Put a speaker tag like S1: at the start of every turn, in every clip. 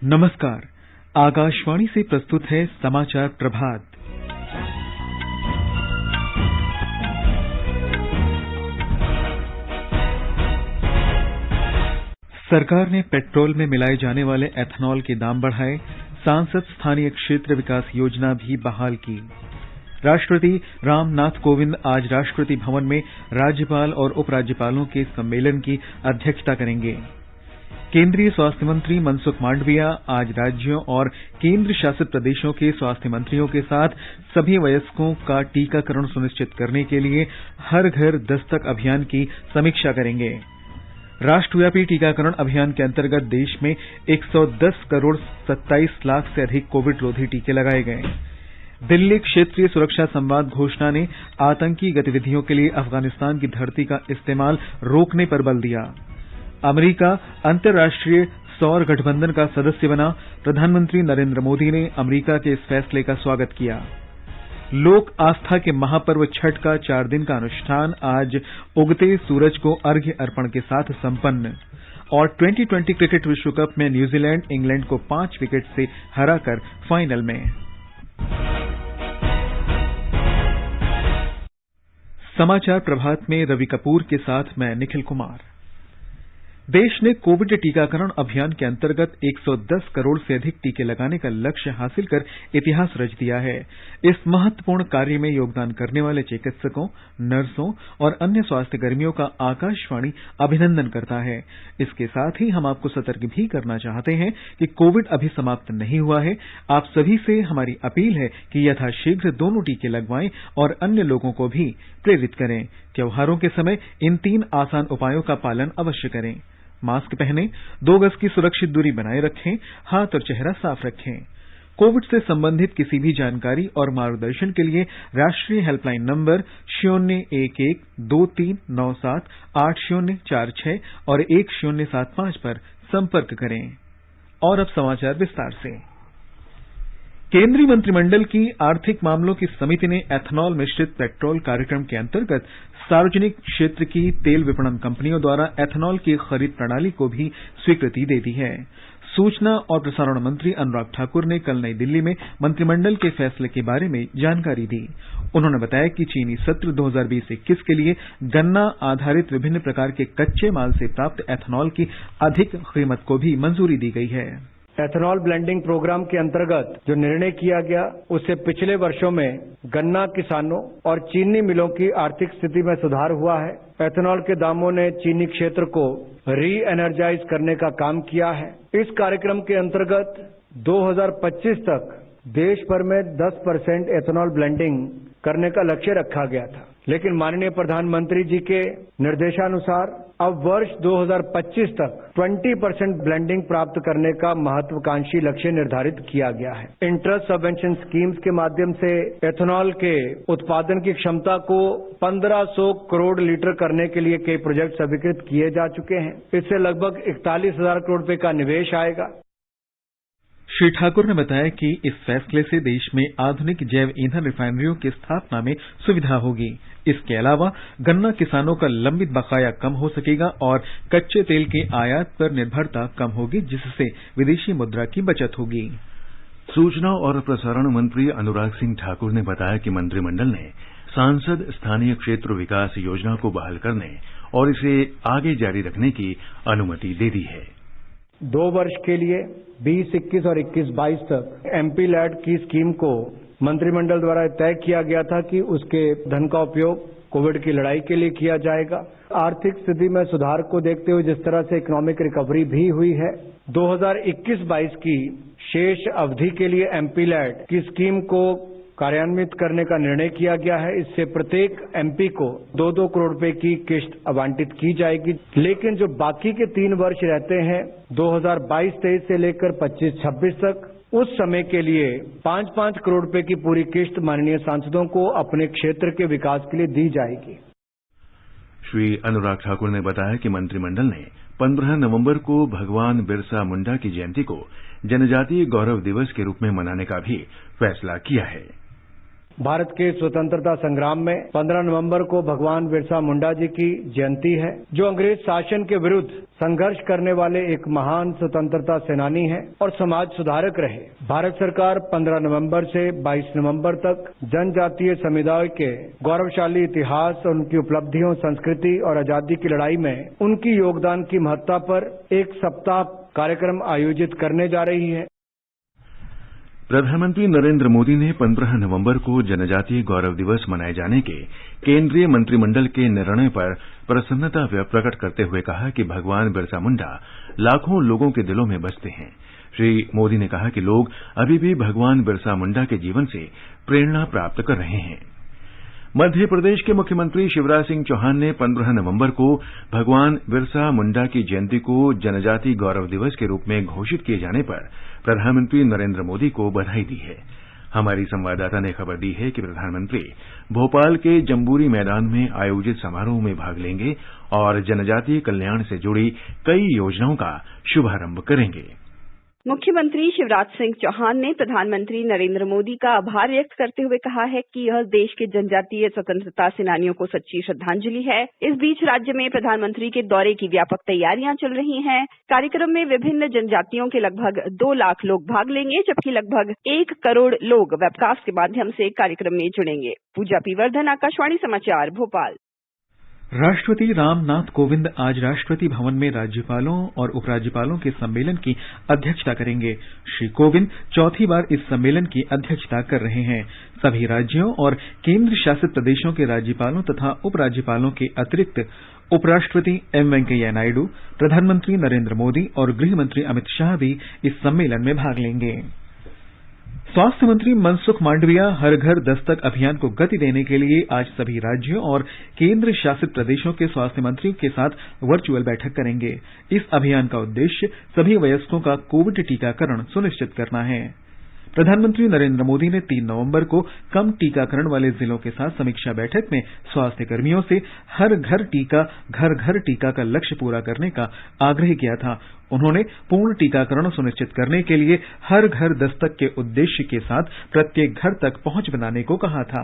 S1: नमस्कार। आकाशवाणी से प्रस्तुत है समाचार प्रभात। सरकार ने पेट्रोल में मिलाए जाने वाले एथेनॉल के दाम बढ़ाए। सांसद स्थानीय क्षेत्र विकास योजना भी बहाल की। राष्ट्रपति रामनाथ कोविंद आज राष्ट्रपति भवन में राज्यपाल और उपराज्यपालों के सम्मेलन की अध्यक्षता करेंगे। केंद्रीय स्वास्थ्य मंत्री मनसुख मांडविया आज राज्यों और केंद्र शासित प्रदेशों के स्वास्थ्य मंत्रियों के साथ सभी वयस्कों का टीकाकरण सुनिश्चित करने के लिए हर घर दस्तक अभियान की समीक्षा करेंगे। राष्ट्रव्यापी टीकाकरण अभियान के अंतर्गत देश में 110 करोड़ 27 लाख से अधिक कोविड रोधी टीके लगाए गए। दिल्ली क्षेत्रीय सुरक्षा संवाद घोषणा ने आतंकी गतिविधियों के लिए अफगानिस्तान की धरती का इस्तेमाल रोकने पर बल दिया। अमेरिका अंतर्राष्ट्रीय सौर गठबंधन का सदस्य बना। प्रधानमंत्री नरेंद्र मोदी ने अमेरिका के इस फैसले का स्वागत किया। लोक आस्था के महापर्व छठ का 4 दिन का अनुष्ठान आज उगते सूरज को अर्घ्य अर्पण के साथ संपन्न। और 2020 क्रिकेट विश्व कप में न्यूजीलैंड इंग्लैंड को 5 विकेट से हराकर फाइनल में। समाचार प्रभात में रवि कपूर के साथ मैं निखिल कुमार। देश ने कोविड टीकाकरण अभियान के अंतर्गत 110 करोड़ से अधिक टीके लगाने का लक्ष्य हासिल कर इतिहास रच दिया है। इस महत्वपूर्ण कार्य में योगदान करने वाले चिकित्सकों, नर्सों और अन्य स्वास्थ्य कर्मियों का आकाशवाणी अभिनंदन करता है। इसके साथ ही हम आपको सतर्क भी करना चाहते हैं कि कोविड अभी समाप्त नहीं हुआ है। आप सभी से हमारी अपील है कि यथाशीघ्र दोनों टीके लगवाएं और अन्य लोगों को भी प्रेरित करें। त्योहारों के समय इन 3 आसान उपायों का पालन अवश्य करें। मास्क पहनें, 2 गज की सुरक्षित दूरी बनाए रखें, हाथ और चेहरा साफ रखें। कोविड से संबंधित किसी भी जानकारी और मार्गदर्शन के लिए राष्ट्रीय हेल्पलाइन नंबर 011-2397-8046 और 1075 पर संपर्क करें। और अब समाचार विस्तार से। केंद्रीय मंत्रिमंडल की आर्थिक मामलों की समिति ने एथेनॉल मिश्रित पेट्रोल कार्यक्रम के अंतर्गत सार्वजनिक क्षेत्र की तेल विपणन कंपनियों द्वारा एथेनॉल की खरीद प्रणाली को भी स्वीकृति दे दी है। सूचना और प्रसारण मंत्री अनुराग ठाकुर ने कल नई दिल्ली में मंत्रिमंडल के फैसले के बारे में जानकारी दी। उन्होंने बताया कि चीनी सत्र 2020-21 के लिए गन्ना आधारित विभिन्न प्रकार के कच्चे माल से प्राप्त एथेनॉल की अधिक कीमत को भी मंजूरी दी गई है।
S2: एथेनॉल ब्लेंडिंग प्रोग्राम के अंतर्गत जो निर्णय किया गया उससे पिछले वर्षों में गन्ना किसानों और चीनी मिलों की आर्थिक स्थिति में सुधार हुआ है। एथेनॉल के दामों ने चीनी क्षेत्र को री एनर्जाइज करने का काम किया है। इस कार्यक्रम के अंतर्गत 2025 तक देश भर में 10% एथेनॉल ब्लेंडिंग करने का लक्ष्य रखा गया था, लेकिन माननीय प्रधानमंत्री जी के निर्देशानुसार अब वर्ष 2025 तक 20% ब्लेंडिंग प्राप्त करने का महत्वाकांक्षी लक्ष्य निर्धारित किया गया है। इंटरेस्ट सबवेंशन स्कीम्स के माध्यम से एथेनॉल के उत्पादन की क्षमता को 1500 करोड़ लीटर करने के लिए कई प्रोजेक्ट स्वीकृत किए जा चुके हैं। इससे लगभग 41,000 करोड़ रुपए का निवेश आएगा।
S1: श्री ठाकुर ने बताया कि इस फैसले से देश में आधुनिक जैव ईंधन रिफाइनरियों की स्थापना में सुविधा होगी। इसके अलावा गन्ना किसानों का लंबित बकाया कम हो सकेगा और कच्चे तेल के आयात पर निर्भरता कम होगी, जिससे विदेशी मुद्रा की बचत होगी।
S3: सूचना और प्रसारण मंत्री अनुराग सिंह ठाकुर ने बताया कि मंत्रिमंडल ने सांसद स्थानीय क्षेत्र विकास योजना को बहाल करने और इसे आगे जारी रखने की अनुमति दे दी है।
S2: 2 वर्ष के लिए 2021 और 21-22 तक एमपी लैड की स्कीम को मंत्रिमंडल द्वारा तय किया गया था कि उसके धन का उपयोग कोविड की लड़ाई के लिए किया जाएगा। आर्थिक स्थिति में सुधार को देखते हुए जिस तरह से इकोनॉमिक रिकवरी भी हुई है, 2021-22 की शेष अवधि के लिए एमपी लैड की स्कीम को कार्यान्वित करने का निर्णय किया गया है। इससे प्रत्येक एमपी को 2-2 करोड़ रुपए की किस्त आवंटित की जाएगी, लेकिन जो बाकी के 3 वर्ष रहते हैं 2022-23 से लेकर 25-26 तक, उस समय के लिए 5-5 करोड़ रुपए की पूरी किस्त माननीय सांसदों को अपने क्षेत्र के विकास के लिए दी जाएगी।
S3: श्री अनुराग ठाकुर ने बताया कि मंत्रिमंडल ने 15 नवंबर को भगवान बिरसा मुंडा की जयंती को जनजातीय गौरव दिवस के रूप में मनाने का भी फैसला किया है।
S2: भारत के स्वतंत्रता संग्राम में 15 नवंबर को भगवान बिरसा मुंडा जी की जयंती है, जो अंग्रेज शासन के विरुद्ध संघर्ष करने वाले एक महान स्वतंत्रता सेनानी हैं और समाज सुधारक रहे। भारत सरकार 15 नवंबर से 22 नवंबर तक जनजातीय समुदाय के गौरवशाली इतिहास और उनकी उपलब्धियों, संस्कृति और आजादी की लड़ाई में उनकी योगदान की महत्ता पर एक सप्ताह कार्यक्रम आयोजित करने जा रही है।
S3: प्रधानमंत्री नरेंद्र मोदी ने 15 नवंबर को जनजातीय गौरव दिवस मनाए जाने के केंद्रीय मंत्रिमंडल के निर्णय पर प्रसन्नता प्रकट करते हुए कहा कि भगवान बिरसा मुंडा लाखों लोगों के दिलों में बसते हैं। श्री मोदी ने कहा कि लोग अभी भी भगवान बिरसा मुंडा के जीवन से प्रेरणा प्राप्त कर रहे हैं। मध्य प्रदेश के मुख्यमंत्री शिवराज सिंह चौहान ने 15 नवंबर को भगवान बिरसा मुंडा की जयंती को जनजातीय गौरव दिवस के रूप में घोषित किए जाने पर प्रधानमंत्री नरेंद्र मोदी को बधाई दी है। हमारी संवाददाता ने खबर दी है कि प्रधानमंत्री भोपाल के जम्बूरी मैदान में आयोजित समारोह में भाग लेंगे और जनजातीय कल्याण से जुड़ी कई योजनाओं का शुभारंभ करेंगे।
S4: मुख्यमंत्री शिवराज सिंह चौहान ने प्रधानमंत्री नरेंद्र मोदी का आभार व्यक्त करते हुए कहा है कि यह देश के जनजातीय स्वतंत्रता सेनानियों को सच्ची श्रद्धांजलि है। इस बीच राज्य में प्रधानमंत्री के दौरे की व्यापक तैयारियां चल रही हैं। कार्यक्रम में विभिन्न जनजातियों के लगभग 2 लाख लोग भाग लेंगे, जबकि लगभग 1 करोड़ लोग वेबकास्ट के माध्यम से कार्यक्रम में जुड़ेंगे। पूजा पी वर्धन, आकाशवाणी समाचार, भोपाल।
S1: राष्ट्रपति रामनाथ कोविंद आज राष्ट्रपति भवन में राज्यपालों और उपराज्यपालों के सम्मेलन की अध्यक्षता करेंगे। श्री कोविंद चौथी बार इस सम्मेलन की अध्यक्षता कर रहे हैं। सभी राज्यों और केंद्र शासित प्रदेशों के राज्यपालों तथा उपराज्यपालों के अतिरिक्त उपराष्ट्रपति एम वेंकैया नायडू, प्रधानमंत्री नरेंद्र मोदी और गृह मंत्री अमित शाह भी इस सम्मेलन में भाग लेंगे। स्वास्थ्य मंत्री मनसुख मांडविया हर घर दस्तक अभियान को गति देने के लिए आज सभी राज्यों और केंद्र शासित प्रदेशों के स्वास्थ्य मंत्रियों के साथ वर्चुअल बैठक करेंगे। इस अभियान का उद्देश्य सभी वयस्कों का कोविड टीकाकरण सुनिश्चित करना है। प्रधानमंत्री नरेंद्र मोदी ने 3 नवंबर को कम टीकाकरण वाले जिलों के साथ समीक्षा बैठक में स्वास्थ्य कर्मियों से हर घर टीका, घर घर टीका का लक्ष्य पूरा करने का आग्रह किया था। उन्होंने पूर्ण टीकाकरण सुनिश्चित करने के लिए हर घर दस्तक के उद्देश्य के साथ प्रत्येक घर तक पहुंच बनाने को कहा था।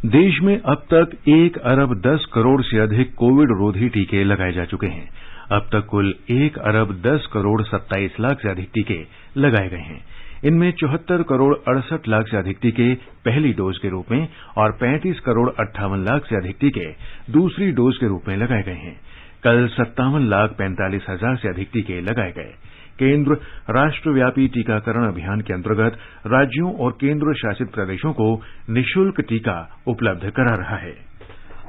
S3: देश में अब तक 1 अरब 10 करोड़ से अधिक कोविड रोधी टीके लगाए जा चुके हैं। अब तक कुल 1 अरब 10 करोड़ 27 लाख से अधिक टीके लगाए गए हैं। इनमें 74 करोड़ 68 लाख से अधिक टीके पहली डोज के रूप में और 35 करोड़ 58 लाख से अधिक टीके दूसरी डोज के रूप में लगाए गए हैं। कल 57 लाख 45 हजार से अधिक टीके लगाए गए। केंद्र राष्ट्रव्यापी टीकाकरण अभियान के अंतर्गत राज्यों और केंद्र शासित प्रदेशों को निःशुल्क टीका उपलब्ध करा रहा है।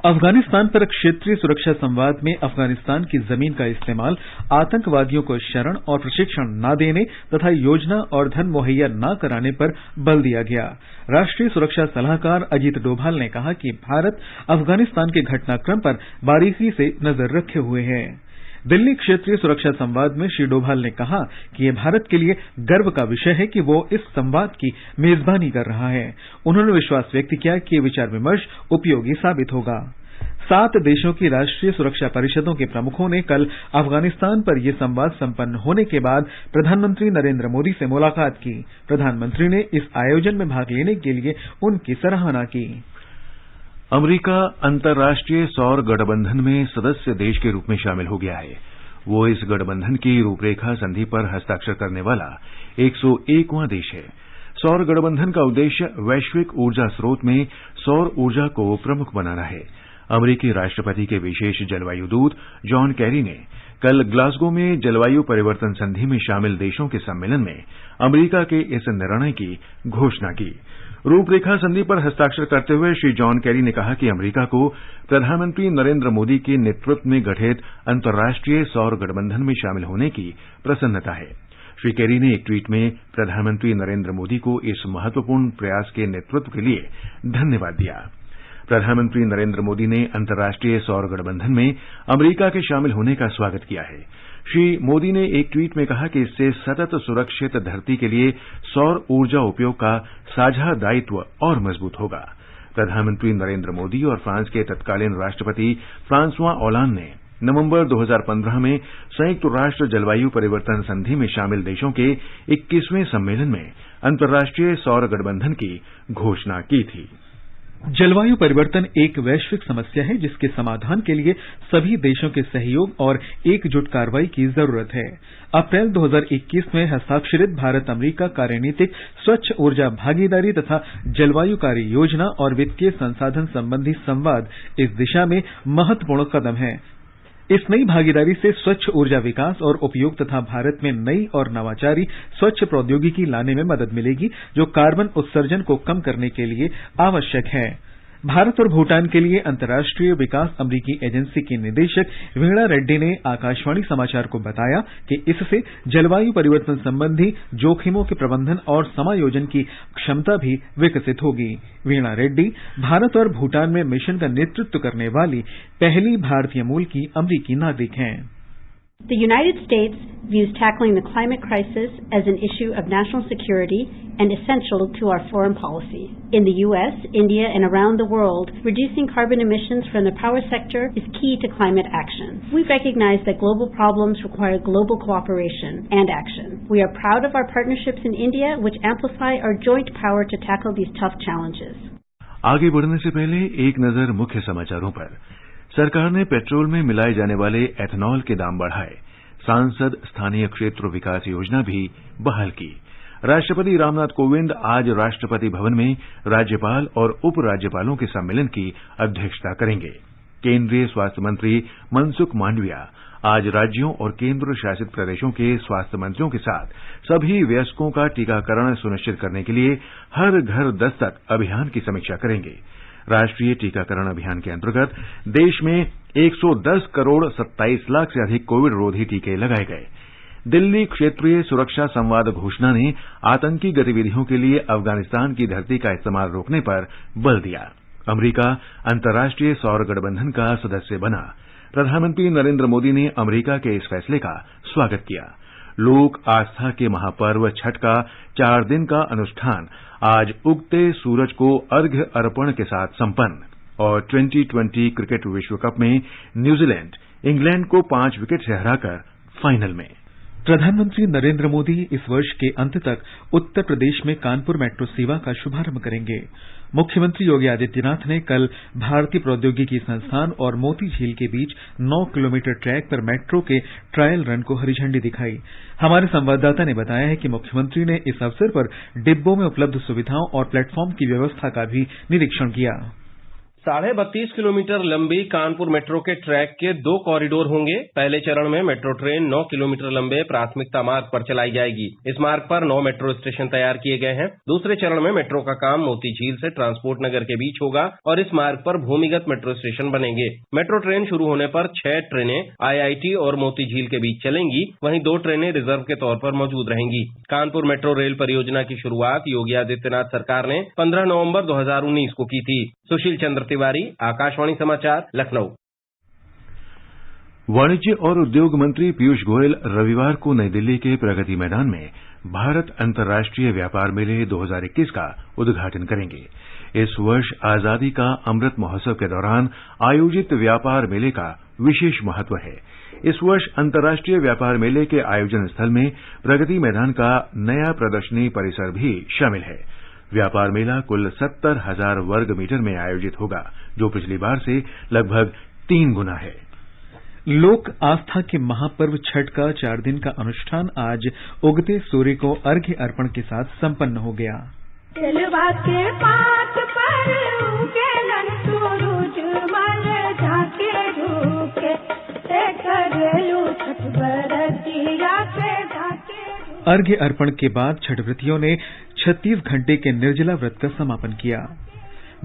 S1: अफगानिस्तान पर क्षेत्रीय सुरक्षा संवाद में अफगानिस्तान की जमीन का इस्तेमाल आतंकवादियों को शरण और प्रशिक्षण न देने तथा योजना और धन मुहैया न कराने पर बल दिया गया। राष्ट्रीय सुरक्षा सलाहकार अजीत डोभाल ने कहा कि भारत अफगानिस्तान के घटनाक्रम पर बारीकी से नजर रखे हुए है। दिल्ली क्षेत्रीय सुरक्षा संवाद में श्री डोभाल ने कहा कि यह भारत के लिए गर्व का विषय है कि वो इस संवाद की मेजबानी कर रहा है। उन्होंने विश्वास व्यक्त किया कि ये विचार विमर्श उपयोगी साबित होगा। 7 देशों की राष्ट्रीय सुरक्षा परिषदों के प्रमुखों ने कल अफगानिस्तान पर यह संवाद संपन्न होने के बाद प्रधानमंत्री नरेंद्र मोदी से मुलाकात की। प्रधानमंत्री ने इस आयोजन में भाग लेने के लिए उनकी सराहना की।
S3: अमेरिका अंतर्राष्ट्रीय सौर गठबंधन में सदस्य देश के रूप में शामिल हो गया है। वो इस गठबंधन की रूपरेखा संधि पर हस्ताक्षर करने वाला 101वां देश है। सौर गठबंधन का उद्देश्य वैश्विक ऊर्जा स्रोत में सौर ऊर्जा को प्रमुख बनाना है। अमेरिकी राष्ट्रपति के विशेष जलवायु दूत जॉन कैरी ने कल ग्लासगो में जलवायु परिवर्तन संधि में शामिल देशों के सम्मेलन में अमेरिका के इस निर्णय की घोषणा की। रूपरेखा संधि पर हस्ताक्षर करते हुए श्री जॉन कैरी ने कहा कि अमेरिका को प्रधानमंत्री नरेंद्र मोदी के नेतृत्व में गठित अंतर्राष्ट्रीय सौर गठबंधन में शामिल होने की प्रसन्नता है। श्री कैरी ने एक ट्वीट में प्रधानमंत्री नरेंद्र मोदी को इस महत्वपूर्ण प्रयास के नेतृत्व के लिए धन्यवाद दिया। प्रधानमंत्री नरेंद्र मोदी ने अंतर्राष्ट्रीय सौर गठबंधन में अमेरिका के शामिल होने का स्वागत किया है। श्री मोदी ने एक ट्वीट में कहा कि इससे सतत सुरक्षित धरती के लिए सौर ऊर्जा उपयोग का साझा दायित्व और मजबूत होगा। प्रधानमंत्री नरेंद्र मोदी और फ्रांस के तत्कालीन राष्ट्रपति फ्रांसवा ओलांद ने नवंबर 2015 में संयुक्त राष्ट्र जलवायु परिवर्तन संधि में शामिल देशों के 21वें सम्मेलन में अंतर्राष्ट्रीय सौर गठबंधन की घोषणा की थी।
S1: जलवायु परिवर्तन एक वैश्विक समस्या है जिसके समाधान के लिए सभी देशों के सहयोग और एकजुट कार्रवाई की जरूरत है। अप्रैल 2021 में हस्ताक्षरित भारत अमेरिका कार्यनीतिक स्वच्छ ऊर्जा भागीदारी तथा जलवायु कार्य योजना और वित्तीय संसाधन संबंधी संवाद इस दिशा में महत्वपूर्ण कदम है। इस नई भागीदारी से स्वच्छ ऊर्जा विकास और उपयोग तथा भारत में नई और नवाचारी स्वच्छ प्रौद्योगिकी लाने में मदद मिलेगी जो कार्बन उत्सर्जन को कम करने के लिए आवश्यक है। भारत और भूटान के लिए अंतर्राष्ट्रीय विकास अमरीकी एजेंसी की निदेशक वीणा रेड्डी ने आकाशवाणी समाचार को बताया कि इससे जलवायु परिवर्तन संबंधी जोखिमों के प्रबंधन और समायोजन की क्षमता भी विकसित होगी। वीणा रेड्डी भारत और भूटान में मिशन का नेतृत्व करने वाली पहली भारतीय मूल की अमरीकी नागरिक हैं।
S5: The United States views tackling the climate crisis as an issue of national security and essential to our foreign policy. In the U.S., India, and around the world, reducing carbon emissions from the power sector is key to climate action. We recognize that global problems require global cooperation and action. We are proud of our partnerships in India, which amplify our joint power to tackle these tough challenges.
S3: आगे बढ़ने से पहले एक नजर मुख्य समाचारों पर। सरकार ने पेट्रोल में मिलाए जाने वाले एथेनॉल के दाम बढ़ाए। सांसद स्थानीय क्षेत्र विकास योजना भी बहाल की। राष्ट्रपति रामनाथ कोविंद आज राष्ट्रपति भवन में राज्यपाल और उपराज्यपालों के सम्मेलन की अध्यक्षता करेंगे। केंद्रीय स्वास्थ्य मंत्री मनसुख मांडविया आज राज्यों और केंद्र शासित प्रदेशों के स्वास्थ्य मंत्रियों के साथ सभी वयस्कों का टीकाकरण सुनिश्चित करने के लिए हर घर दस्तक अभियान की समीक्षा करेंगे। राष्ट्रीय टीकाकरण अभियान के अंतर्गत देश में 110 करोड़ 27 लाख से अधिक कोविड रोधी टीके लगाए गए। दिल्ली क्षेत्रीय सुरक्षा संवाद घोषणा ने आतंकी गतिविधियों के लिए अफगानिस्तान की धरती का इस्तेमाल रोकने पर बल दिया। अमेरिका अंतर्राष्ट्रीय सौर गठबंधन का सदस्य बना। प्रधानमंत्री नरेंद्र मोदी ने अमेरिका के इस फैसले का स्वागत किया। लोक आस्था के महापर्व छठ का 4 दिन का अनुष्ठान आज उगते सूरज को अर्घ्य अर्पण के साथ संपन्न और 2020 क्रिकेट विश्व कप में न्यूजीलैंड इंग्लैंड को 5 विकेट से हराकर फाइनल में।
S1: प्रधानमंत्री नरेंद्र मोदी इस वर्ष के अंत तक उत्तर प्रदेश में कानपुर मेट्रो सेवा का शुभारंभ करेंगे। मुख्यमंत्री योगी आदित्यनाथ ने कल भारतीय प्रौद्योगिकी संस्थान और मोती झील के बीच 9 किलोमीटर ट्रैक पर मेट्रो के ट्रायल रन को हरी झंडी दिखाई। हमारे संवाददाता ने बताया है कि मुख्यमंत्री ने इस अवसर पर डिब्बों में उपलब्ध सुविधाओं और प्लेटफॉर्म की व्यवस्था का भी निरीक्षण किया।
S6: 32.5 किलोमीटर लंबी कानपुर मेट्रो के ट्रैक के 2 कॉरिडोर होंगे। पहले चरण में मेट्रो ट्रेन 9 किलोमीटर लंबे प्राथमिकता मार्ग पर चलाई जाएगी। इस मार्ग पर 9 मेट्रो स्टेशन तैयार किए गए हैं। दूसरे चरण में मेट्रो का काम मोती झील से ट्रांसपोर्ट नगर के बीच होगा और इस मार्ग पर भूमिगत मेट्रो स्टेशन बनेंगे। मेट्रो ट्रेन शुरू होने पर 6 ट्रेनें IIT और मोती झील के बीच चलेंगी, वहीं 2 ट्रेनें रिजर्व के तौर पर मौजूद रहेंगी। कानपुर मेट्रो रेल परियोजना की शुरुआत योगी आदित्यनाथ सरकार ने 15 नवंबर 2019 को की थी। सुशील चंद्र तिवारी, आकाशवाणी समाचार, लखनऊ।
S3: वाणिज्य और उद्योग मंत्री पीयूष गोयल रविवार को नई दिल्ली के प्रगति मैदान में भारत अंतर्राष्ट्रीय व्यापार मेले 2021 का उद्घाटन करेंगे। इस वर्ष आजादी का अमृत महोत्सव के दौरान आयोजित व्यापार मेले का विशेष महत्व है। इस वर्ष अंतर्राष्ट्रीय व्यापार मेले के आयोजन स्थल में प्रगति मैदान का नया प्रदर्शनी परिसर भी शामिल है। व्यापार मेला कुल 70,000 वर्ग मीटर में आयोजित होगा, जो पिछली बार से लगभग 3 गुना है।
S1: लोक आस्था के महापर्व छठ का 4 दिन का अनुष्ठान आज उगते सूर्य को अर्घ्य अर्पण के साथ संपन्न हो गया। अर्घ्य अर्पण के बाद छठ व्रतियों ने 36 घंटे के निर्जला व्रत का समापन किया।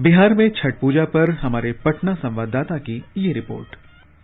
S1: बिहार में छठ पूजा पर हमारे पटना संवाददाता की ये रिपोर्ट।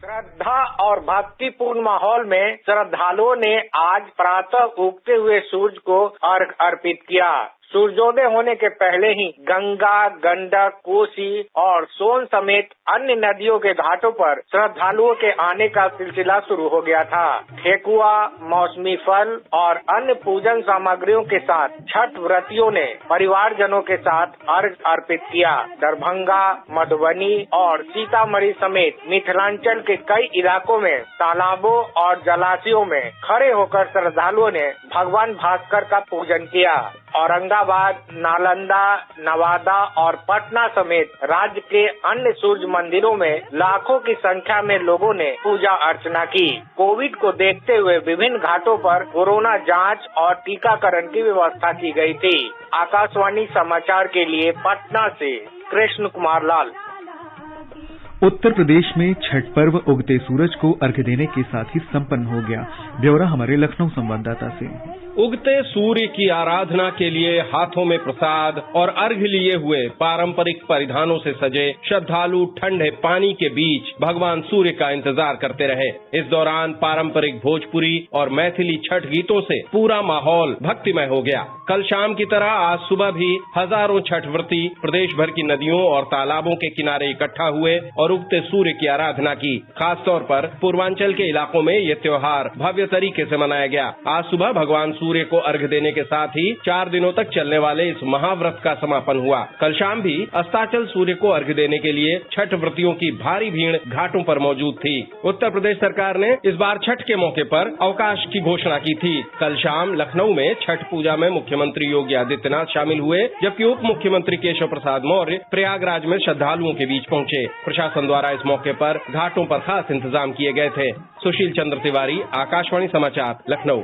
S7: श्रद्धा और भक्तिपूर्ण माहौल में श्रद्धालुओं ने आज प्रातः उगते हुए सूर्य को अर्घ्य अर्पित किया। सूर्योदय होने के पहले ही गंगा, गंडक, कोसी और सोन समेत अन्य नदियों के घाटों पर श्रद्धालुओं के आने का सिलसिला शुरू हो गया था। ठेकुआ, मौसमी फल और अन्य पूजन सामग्रियों के साथ छठ व्रतियों ने परिवारजनों के साथ अर्घ अर्पित किया। दरभंगा, मधुबनी और सीतामढ़ी समेत मिथिलांचल के कई इलाकों में तालाबों और जलाशयों में खड़े होकर श्रद्धालुओं ने भगवान भास्कर का पूजन किया। औरंगाबाद, नालंदा, नवादा और पटना समेत राज्य के अन्य सूर्य मंदिरों में लाखों की संख्या में लोगों ने पूजा अर्चना की। कोविड को देखते हुए विभिन्न घाटों पर कोरोना जांच और टीकाकरण की व्यवस्था की गई थी। आकाशवाणी समाचार के लिए पटना से कृष्ण कुमार लाल।
S1: उत्तर प्रदेश में छठ पर्व उगते सूरज को अर्घ्य देने के साथ ही संपन्न हो गया। ब्यौरा हमारे लखनऊ संवाददाता से।
S6: उगते सूर्य की आराधना के लिए हाथों में प्रसाद और अर्घ्य लिए हुए पारंपरिक परिधानों से सजे श्रद्धालु ठंडे पानी के बीच भगवान सूर्य का इंतजार करते रहे। इस दौरान पारंपरिक भोजपुरी और मैथिली छठ गीतों से पूरा माहौल भक्तिमय हो गया। कल शाम की तरह आज सुबह भी हजारों छठ व्रती प्रदेश भर की नदियों और तालाबों के किनारे इकट्ठा हुए और उगते सूर्य की आराधना की। खासतौर पर पूर्वांचल के इलाकों में ये त्योहार भव्य तरीके से मनाया गया। आज सुबह भगवान सूर्य को अर्घ्य देने के साथ ही 4 दिनों तक चलने वाले इस महाव्रत का समापन हुआ। कल शाम भी अस्ताचल सूर्य को अर्घ्य देने के लिए छठ व्रतियों की भारी भीड़ घाटों पर मौजूद थी। उत्तर प्रदेश सरकार ने इस बार छठ के मौके पर अवकाश की घोषणा की थी। कल शाम लखनऊ में छठ पूजा में मुख्यमंत्री योगी आदित्यनाथ शामिल हुए, जबकि उप मुख्यमंत्री केशव प्रसाद मौर्य प्रयागराज में श्रद्धालुओं के बीच पहुंचे। प्रशासन द्वारा इस मौके पर घाटों पर खास इंतजाम किए गए थे। सुशील चंद्र तिवारी, आकाशवाणी समाचार, लखनऊ।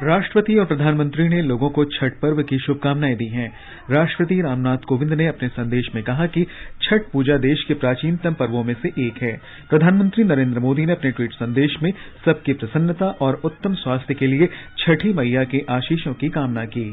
S1: राष्ट्रपति और प्रधानमंत्री ने लोगों को छठ पर्व की शुभकामनाएं दी हैं। राष्ट्रपति रामनाथ कोविंद ने अपने संदेश में कहा कि छठ पूजा देश के प्राचीनतम पर्वों में से एक है। प्रधानमंत्री नरेंद्र मोदी ने अपने ट्वीट संदेश में सबकी प्रसन्नता और उत्तम स्वास्थ्य के लिए छठी मैया के आशीषों की कामना की।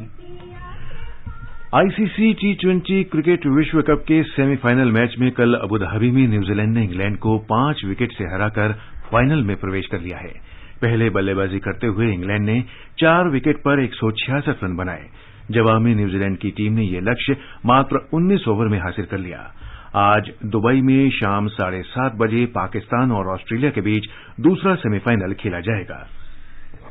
S3: आईसीसी T20 क्रिकेट विश्व कप के सेमीफाइनल मैच में कल अबुधाबी में न्यूजीलैंड ने इंग्लैंड को 5 विकेट से हराकर फाइनल में प्रवेश कर लिया है। पहले बल्लेबाजी करते हुए इंग्लैंड ने 4 विकेट पर 166 रन बनाए। जवाब में न्यूजीलैंड की टीम ने यह लक्ष्य मात्र 19 ओवर में हासिल कर लिया। आज दुबई में शाम 7:30 बजे पाकिस्तान और ऑस्ट्रेलिया के बीच दूसरा सेमीफाइनल खेला जाएगा।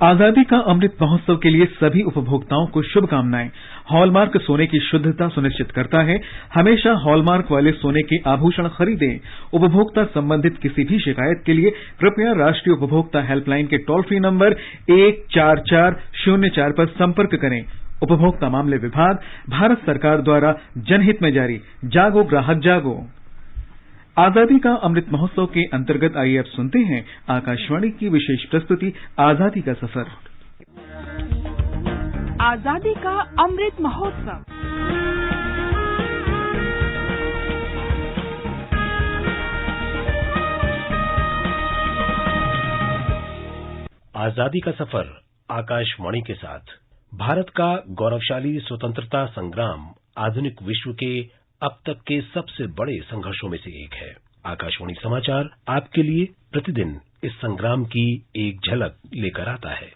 S1: आजादी का अमृत महोत्सव के लिए सभी उपभोक्ताओं को शुभकामनाएं। हॉलमार्क सोने की शुद्धता सुनिश्चित करता है। हमेशा हॉलमार्क वाले सोने के आभूषण खरीदें। उपभोक्ता संबंधित किसी भी शिकायत के लिए कृपया राष्ट्रीय उपभोक्ता हेल्पलाइन के टोल फ्री नंबर 14404 पर संपर्क करें। उपभोक्ता मामले विभाग, भारत सरकार द्वारा जनहित में जारी। जागो ग्राहक जागो। आजादी का अमृत महोत्सव के अंतर्गत आइए अब सुनते हैं आकाशवाणी की विशेष प्रस्तुति आजादी का सफर।
S8: आजादी का अमृत महोत्सव।
S9: आजादी का सफर आकाशवाणी के साथ। भारत का गौरवशाली स्वतंत्रता संग्राम आधुनिक विश्व के अब तक के सबसे बड़े संघर्षों में से एक है। आकाशवाणी समाचार आपके लिए प्रतिदिन इस संग्राम की एक झलक लेकर आता है।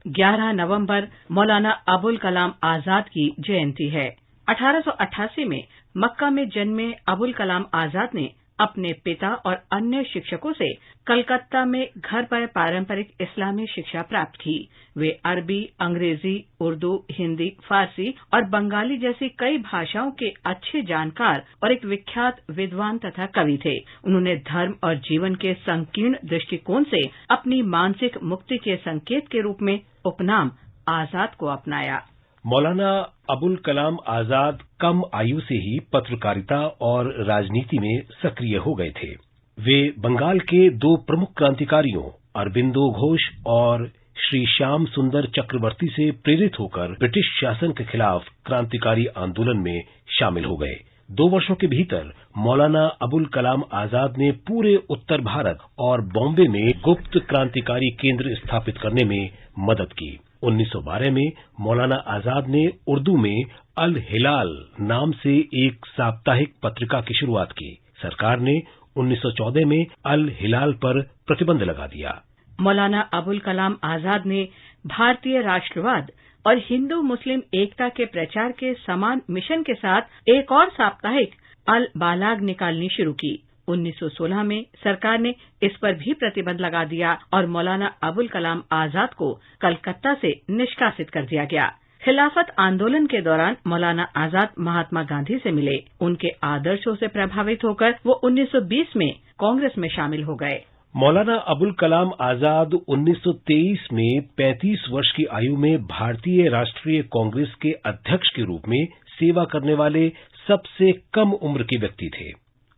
S10: 11 नवंबर मौलाना अबुल कलाम आजाद की जयंती है। 1888 में मक्का में जन्मे अबुल कलाम आजाद ने अपने पिता और अन्य शिक्षकों से कलकत्ता में घर पर पारंपरिक इस्लामी शिक्षा प्राप्त की। वे अरबी, अंग्रेजी, उर्दू, हिंदी, फारसी और बंगाली जैसी कई भाषाओं के अच्छे जानकार और एक विख्यात विद्वान तथा कवि थे। उन्होंने धर्म और जीवन के संकीर्ण दृष्टिकोण से अपनी मानसिक मुक्ति के संकेत के रूप में उपनाम आजाद को अपनाया।
S9: मौलाना अबुल कलाम आजाद कम आयु से ही पत्रकारिता और राजनीति में सक्रिय हो गए थे। वे बंगाल के 2 प्रमुख क्रांतिकारियों अरबिंदो घोष और श्री श्याम सुंदर चक्रवर्ती से प्रेरित होकर ब्रिटिश शासन के खिलाफ क्रांतिकारी आंदोलन में शामिल हो गए। 2 वर्षों के भीतर मौलाना अबुल कलाम आजाद ने पूरे उत्तर भारत और बॉम्बे में गुप्त क्रांतिकारी केंद्र स्थापित करने में मदद की। 1912 में मौलाना आजाद ने उर्दू में अल हिलाल नाम से एक साप्ताहिक पत्रिका की शुरुआत की। सरकार ने 1914 में अल हिलाल पर प्रतिबंध लगा दिया।
S10: मौलाना अबुल कलाम आजाद ने भारतीय राष्ट्रवाद और हिंदू मुस्लिम एकता के प्रचार के समान मिशन के साथ एक और साप्ताहिक अल बालाग निकालनी शुरू की। 1916 में सरकार ने इस पर भी प्रतिबंध लगा दिया और मौलाना अबुल कलाम आजाद को कलकत्ता से निष्कासित कर दिया गया। खिलाफत आंदोलन के दौरान मौलाना आजाद महात्मा गांधी से मिले। उनके आदर्शों से प्रभावित होकर वो 1920 में कांग्रेस में शामिल हो गए।
S9: मौलाना अबुल कलाम आजाद 1923 में 35 वर्ष की आयु में भारतीय राष्ट्रीय कांग्रेस के अध्यक्ष के रूप में सेवा करने वाले सबसे कम उम्र के व्यक्ति थे।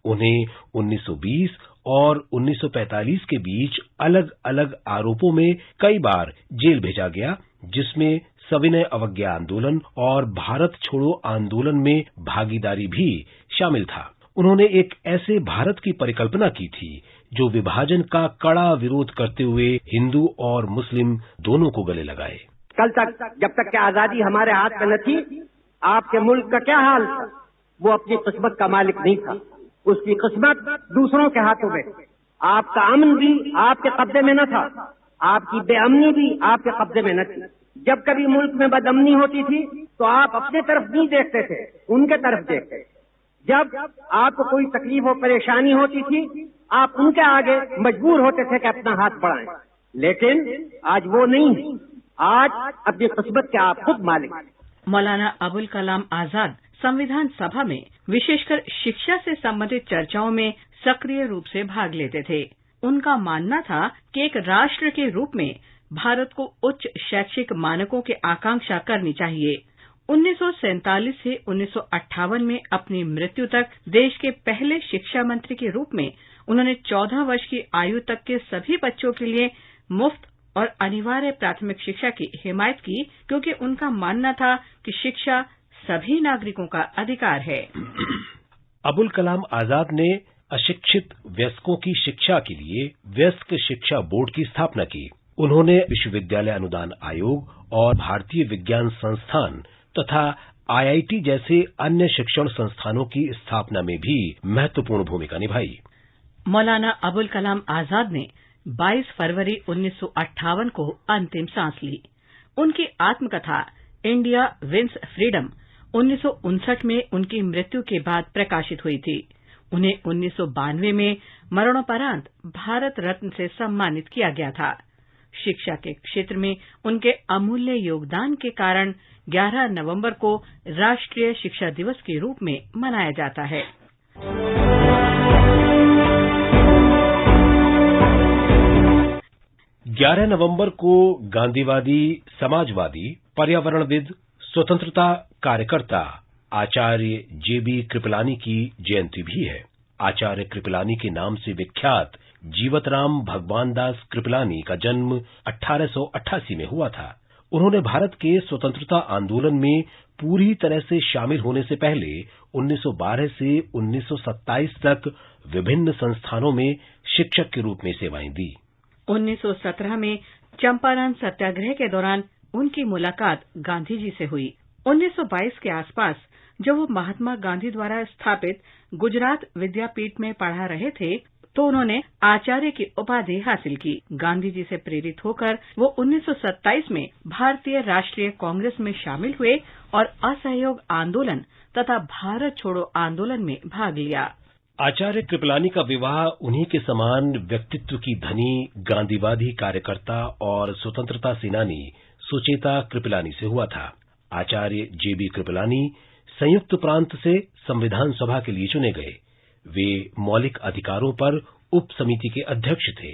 S9: उन्हें 1920 और 1945 के बीच अलग अलग आरोपों में कई बार जेल भेजा गया, जिसमें सविनय अवज्ञा आंदोलन और भारत छोड़ो आंदोलन में भागीदारी भी शामिल था। उन्होंने एक ऐसे भारत की परिकल्पना की थी जो विभाजन का कड़ा विरोध करते हुए हिंदू और मुस्लिम दोनों को गले लगाए।
S11: कल तक जब तक कि आजादी हमारे हाथ में न थी, आपके मुल्क का क्या हाल था? वो अपनी किस्मत का मालिक नहीं था, उसकी किस्मत दूसरों के हाथों में। आपका अमन भी आपके कब्जे में न था, आपकी बेअमनी भी आपके कब्जे में न थी। जब कभी मुल्क में बदअमनी होती थी तो आप अपने तरफ नहीं देखते थे, उनके तरफ देखते। जब आपको कोई तकलीफ और परेशानी होती थी, आप उनके आगे मजबूर होते थे कि अपना हाथ बढ़ाएं। लेकिन आज वो नहीं है, आज अपनी किस्मत के आप खुद मालिक।
S10: मौलाना अबुल कलाम आजाद संविधान सभा में विशेषकर शिक्षा से संबंधित चर्चाओं में सक्रिय रूप से भाग लेते थे। उनका मानना था कि एक राष्ट्र के रूप में भारत को उच्च शैक्षिक मानकों की आकांक्षा करनी चाहिए। 1947 से 1958 में अपनी मृत्यु तक देश के पहले शिक्षा मंत्री के रूप में उन्होंने 14 वर्ष की आयु तक के सभी बच्चों के लिए मुफ्त और अनिवार्य प्राथमिक शिक्षा की हिमायत की, क्योंकि उनका मानना था कि शिक्षा सभी नागरिकों का अधिकार है।
S9: अबुल कलाम आजाद ने अशिक्षित वयस्कों की शिक्षा के लिए वयस्क शिक्षा बोर्ड की स्थापना की। उन्होंने विश्वविद्यालय अनुदान आयोग और भारतीय विज्ञान संस्थान तथा IIT जैसे अन्य शिक्षण संस्थानों की स्थापना में भी महत्वपूर्ण भूमिका निभाई।
S10: मौलाना अबुल कलाम आजाद ने 22 फरवरी 1958 को अंतिम सांस ली। उनकी आत्मकथा इंडिया विंस फ्रीडम 1959 में उनकी मृत्यु के बाद प्रकाशित हुई थी। उन्हें 1992 में मरणोपरांत भारत रत्न से सम्मानित किया गया था। शिक्षा के क्षेत्र में उनके अमूल्य योगदान के कारण 11 नवंबर को राष्ट्रीय शिक्षा दिवस के रूप में मनाया जाता है।
S9: ग्यारह नवंबर को गांधीवादी, समाजवादी, पर्यावरणविद, स्वतंत्रता कार्यकर्ता आचार्य JB कृपलानी की जयंती भी है। आचार्य कृपलानी के नाम से विख्यात जीवतराम भगवान दास कृपलानी का जन्म 1888 में हुआ था। उन्होंने भारत के स्वतंत्रता आंदोलन में पूरी तरह से शामिल होने से पहले 1912 से 1927 तक विभिन्न संस्थानों में शिक्षक के रूप में सेवाएं दी।
S10: 1917 में चंपारण सत्याग्रह के दौरान उनकी मुलाकात गांधी जी से हुई। 1922 के आसपास जब वो महात्मा गांधी द्वारा स्थापित गुजरात विद्यापीठ में पढ़ा रहे थे तो उन्होंने आचार्य की उपाधि हासिल की। गांधी जी से प्रेरित होकर वो 1927 में भारतीय राष्ट्रीय कांग्रेस में शामिल हुए और असहयोग आंदोलन तथा भारत छोड़ो आंदोलन में भाग लिया।
S9: आचार्य कृपलानी का विवाह उन्हीं के समान व्यक्तित्व की धनी गांधीवादी कार्यकर्ता और स्वतंत्रता सेनानी सुचेता कृपलानी से हुआ था। आचार्य JB कृपलानी संयुक्त प्रांत से संविधान सभा के लिए चुने गए। वे मौलिक अधिकारों पर उप समिति के अध्यक्ष थे।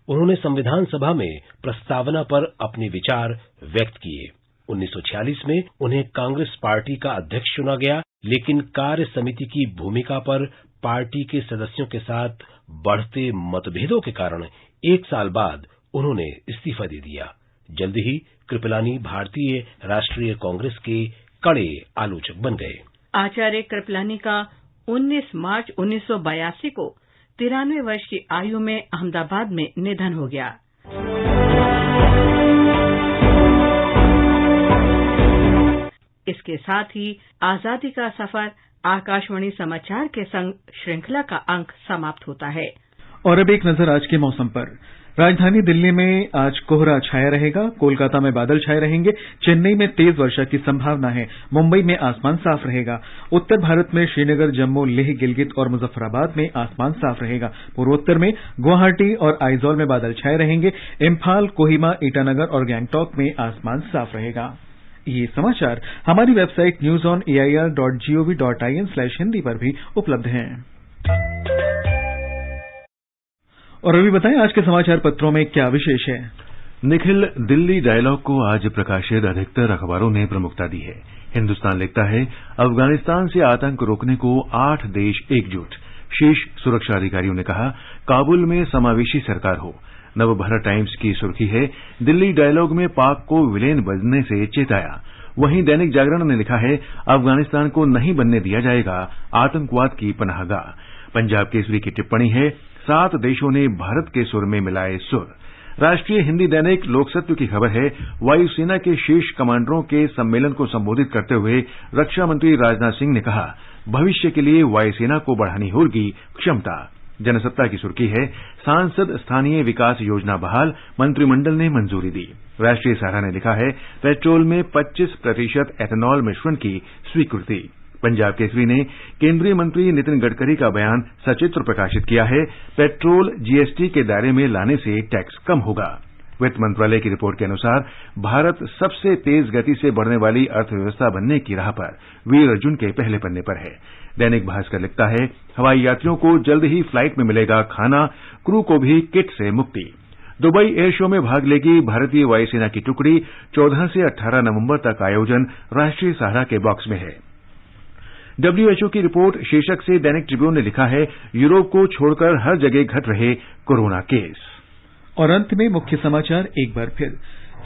S9: उन्होंने संविधान सभा में प्रस्तावना पर अपने विचार व्यक्त किए। 1946 में उन्हें कांग्रेस पार्टी का अध्यक्ष चुना गया, लेकिन कार्य समिति की भूमिका पर पार्टी के सदस्यों के साथ बढ़ते मतभेदों के कारण 1 साल बाद उन्होंने इस्तीफा दे दिया। जल्द ही कृपलानी भारतीय राष्ट्रीय कांग्रेस के कड़े आलोचक बन गए।
S10: आचार्य कृपलानी का 19 मार्च 1982 को 93 वर्ष की आयु में अहमदाबाद में निधन हो गया। इसके साथ ही आजादी का सफर आकाशवाणी समाचार के संग श्रृंखला का अंक समाप्त होता है।
S1: और अब एक नजर आज के मौसम पर। राजधानी दिल्ली में आज कोहरा छाया रहेगा, कोलकाता में बादल छाए रहेंगे, चेन्नई में तेज वर्षा की संभावना है, मुंबई में आसमान साफ रहेगा। उत्तर भारत में श्रीनगर, जम्मू, लेह, गिलगित और मुजफ्फराबाद में आसमान साफ रहेगा। पूर्वोत्तर में गुवाहाटी और आइजॉल में बादल छाए रहेंगे। इम्फाल, कोहिमा, ईटानगर और गैंगटॉक में आसमान साफ रहेगा। ये समाचार हमारी वेबसाइट newsonair.gov.in/hindi पर भी उपलब्ध हैं। और अभी बताएं आज के समाचार पत्रों में क्या विशेष है।
S3: निखिल, दिल्ली डायलॉग को आज प्रकाशित अधिकतर अखबारों ने प्रमुखता दी है। हिंदुस्तान लिखता है, अफगानिस्तान से आतंक रोकने को 8 देश एकजुट। शीर्ष सुरक्षा अधिकारियों ने कहा, काबुल में समावेशी सरकार हो। नवभारत टाइम्स की सुर्खी है, दिल्ली डायलॉग में पाक को विलेन बनने से चेताया। वहीं दैनिक जागरण ने लिखा है, अफगानिस्तान को नहीं बनने दिया जाएगा आतंकवाद की पनाहगाह। पंजाब केसरी की टिप्पणी है, 7 देशों ने भारत के सुर में मिलाए सुर। राष्ट्रीय हिंदी दैनिक लोकसत्व की खबर है, वायुसेना के शीर्ष कमांडरों के सम्मेलन को संबोधित करते हुए रक्षा मंत्री राजनाथ सिंह ने कहा, भविष्य के लिए वायुसेना को बढ़ानी होगी क्षमता। जनसत्ता की सुर्खी है, सांसद स्थानीय विकास योजना बहाल, मंत्रिमंडल ने मंजूरी दी। राष्ट्रीय सहारा ने लिखा है, पेट्रोल में 25% एथेनॉल मिश्रण की स्वीकृति। पंजाब केसरी ने केंद्रीय मंत्री नितिन गडकरी का बयान सचित्र प्रकाशित किया है, पेट्रोल जीएसटी के दायरे में लाने से टैक्स कम होगा। वित्त मंत्रालय की रिपोर्ट के अनुसार भारत सबसे तेज गति से बढ़ने वाली अर्थव्यवस्था बनने की राह पर वीर अर्जुन के पहले पन्ने पर है। दैनिक भास्कर लिखता है, हवाई यात्रियों को जल्द ही फ्लाइट में मिलेगा खाना, क्रू को भी किट से मुक्ति। दुबई एयर शो में भाग लेगी भारतीय वायुसेना की टुकड़ी, 14 से 18 नवंबर तक आयोजन राष्ट्रीय सहारा के बॉक्स में है। WHO की रिपोर्ट शीर्षक से दैनिक ट्रिब्यून ने लिखा है, यूरोप को छोड़कर हर जगह घट रहे कोरोना केस।
S1: और अंत में मुख्य समाचार एक बार फिर।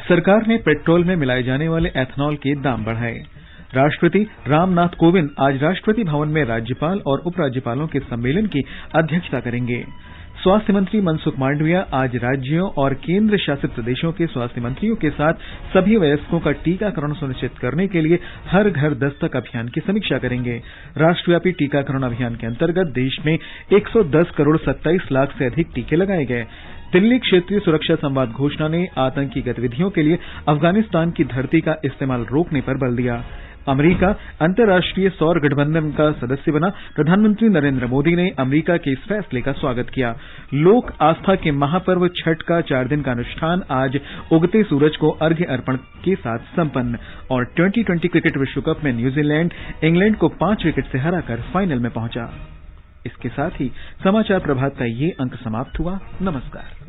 S1: सरकार ने पेट्रोल में मिलाए जाने वाले एथेनॉल के दाम बढ़ाए। राष्ट्रपति रामनाथ कोविंद आज राष्ट्रपति भवन में राज्यपाल और उपराज्यपालों के सम्मेलन की अध्यक्षता करेंगे। स्वास्थ्य मंत्री मनसुख मांडविया आज राज्यों और केंद्र शासित प्रदेशों के स्वास्थ्य मंत्रियों के साथ सभी वयस्कों का टीकाकरण सुनिश्चित करने के लिए हर घर दस्तक अभियान की समीक्षा करेंगे। राष्ट्रव्यापी टीकाकरण अभियान के अंतर्गत देश में 110 करोड़ 27 लाख से अधिक टीके लगाए गए। दिल्ली क्षेत्रीय सुरक्षा संवाद घोषणा ने आतंकी गतिविधियों के लिए अफगानिस्तान की धरती का इस्तेमाल रोकने पर बल दिया। अमेरिका अंतर्राष्ट्रीय सौर गठबंधन का सदस्य बना। प्रधानमंत्री नरेंद्र मोदी ने अमेरिका के इस फैसले का स्वागत किया। लोक आस्था के महापर्व छठ का 4 दिन का अनुष्ठान आज उगते सूरज को अर्घ्य अर्पण के साथ संपन्न। और 2020 क्रिकेट विश्व कप में न्यूजीलैंड इंग्लैंड को 5 विकेट से हराकर फाइनल में पहुंचा। इसके साथ ही समाचार प्रभात का ये अंक समाप्त हुआ। नमस्कार।